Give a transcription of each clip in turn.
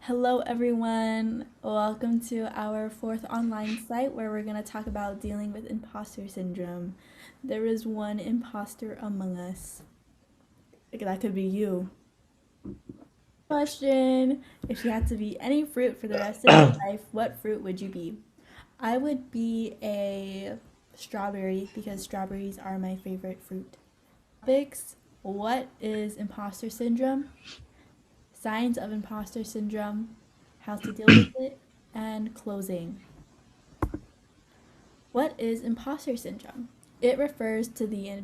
Hello, everyone. Welcome to our fourth online site where we're going to talk about dealing with imposter syndrome. There is one imposter among us. That could be you. Question: if you had to be any fruit for the rest of your life, what fruit would you be? I would be a strawberry because strawberries are my favorite fruit. Topics: what is imposter syndrome? Signs of imposter syndrome, how to deal with it, and closing. What is imposter syndrome? It refers to the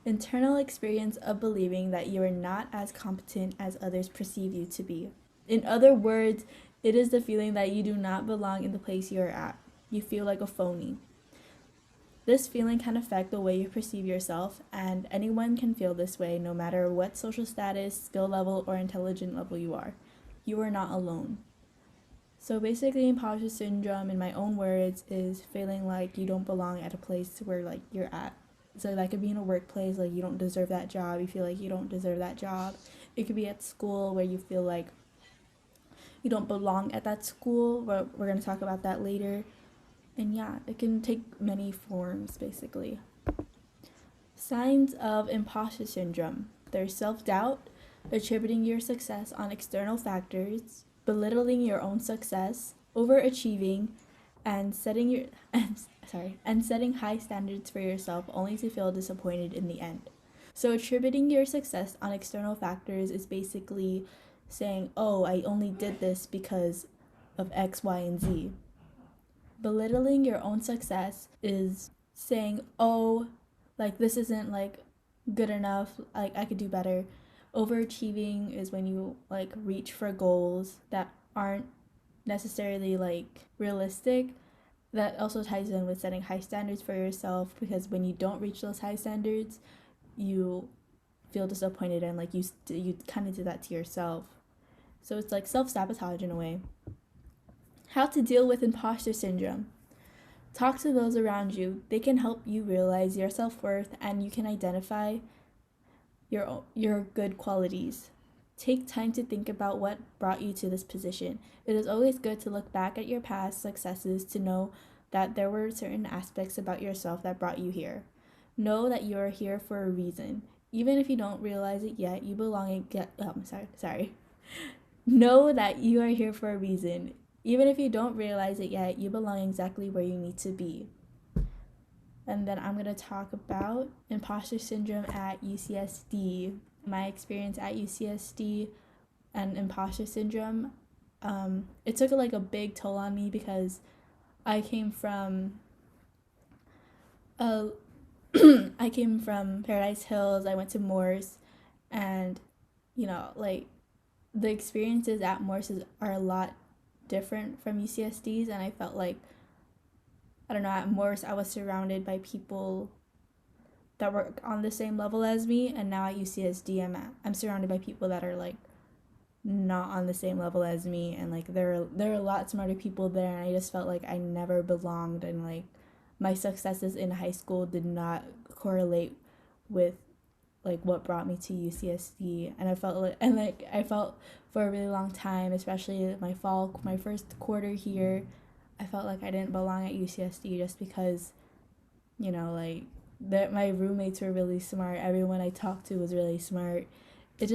internal experience of believing that you are not as competent as others perceive you to be. In other words, it is the feeling that you do not belong in the place you are at. You feel like a phony. This feeling can affect the way you perceive yourself, and anyone can feel this way no matter what social status, skill level, or intelligence level you are. You are not alone. So basically, imposter syndrome, in my own words, is feeling like you don't belong at a place where like you're at. So that could be in a workplace, like you don't deserve that job. You feel like you don't deserve that job. It could be at school where you feel like you don't belong at that school. But we're gonna talk about that later. And yeah, it can take many forms basically. Signs of imposter syndrome: there's self doubt, attributing your success on external factors, belittling your own success, overachieving, and setting your and setting high standards for yourself only to feel disappointed in the end. So attributing your success on external factors is basically saying, "Oh, I only did this because of X, Y, and Z." Belittling your own success is saying, "Oh, like this isn't like good enough, like I could do better." Overachieving is when you like reach for goals that aren't necessarily like realistic. That also ties in with setting high standards for yourself, because when you don't reach those high standards, you feel disappointed, and like you kind of do that to yourself. So it's like self-sabotage in a way. How to deal with imposter syndrome: talk to those around you. They can help you realize your self-worth, and you can identify your good qualities. Take time to think about what brought you to this position. It is always good to look back at your past successes to know that there were certain aspects about yourself that brought you here. Know that you are here for a reason. Even if you don't realize it yet, you belong in get sorry. Know that you are here for a reason. Even if you don't realize it yet, you belong exactly where you need to be. And then I'm going to talk about imposter syndrome at UCSD. My experience at UCSD and imposter syndrome, it took like a big toll on me because I came from a I came from Paradise Hills. I went to Morse, and like the experiences at Morse are a lot different from UCSD's, and I felt like, I don't know, at Morse I was surrounded by people that were on the same level as me, and now at UCSD I'm surrounded by people that are like not on the same level as me, and like there are a lot smarter people there, and I just felt like I never belonged, and like my successes in high school did not correlate with like what brought me to UCSD. And I felt for a really long time, especially my first quarter here, I felt like I didn't belong at UCSD just because, like that my roommates were really smart. Everyone I talked to was really smart. It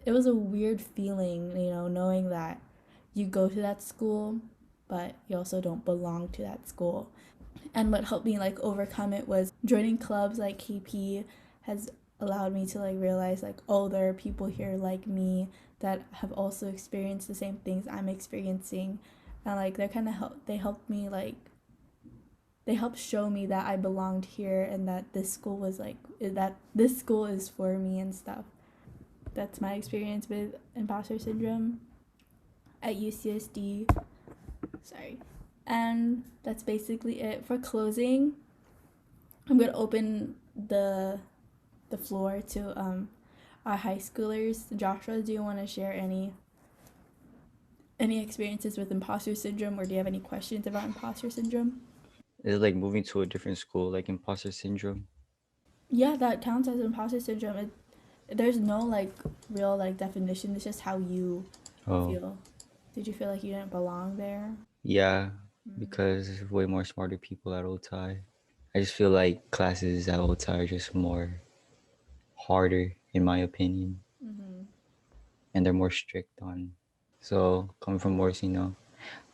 was a weird feeling, knowing that you go to that school, but you also don't belong to that school. And what helped me like overcome it was joining clubs like KP has allowed me to like realize like, oh, there are people here like me that have also experienced the same things I'm experiencing, and like they helped me like they helped show me that I belonged here, and that this school is for me and stuff. That's my experience with imposter syndrome at UCSD. Sorry. And that's basically it. For closing, I'm gonna open the floor to our high schoolers. Joshua, do you want to share any experiences with imposter syndrome, or do you have any questions about imposter syndrome? Is it like moving to a different school, like imposter syndrome? Yeah, that counts as imposter syndrome. There's no like real like definition. It's just how you Oh, feel. Did you feel like you didn't belong there? Yeah, Mm. because there's way more smarter people at OTI. I just feel like classes at OTI are just more harder, in my opinion, Mm-hmm. and they're more strict on. So coming from Morse,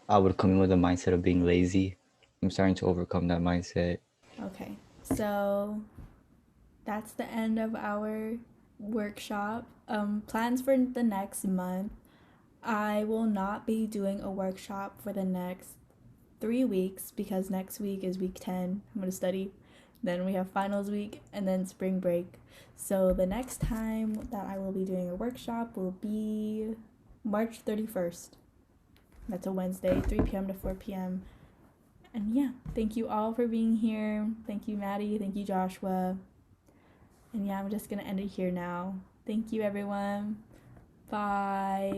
I would come in with a mindset of being lazy. I'm starting to overcome that mindset. Okay, so that's the end of our workshop. Plans for the next month. I will not be doing a workshop for the next 3 weeks because next week is week 10. I'm going to study. Then we have finals week and then spring break. So the next time that I will be doing a workshop will be March 31st. That's a Wednesday, 3 p.m. to 4 p.m. And yeah, thank you all for being here. Thank you, Maddie. Thank you, Joshua. And yeah, I'm just going to end it here now. Thank you, everyone. Bye.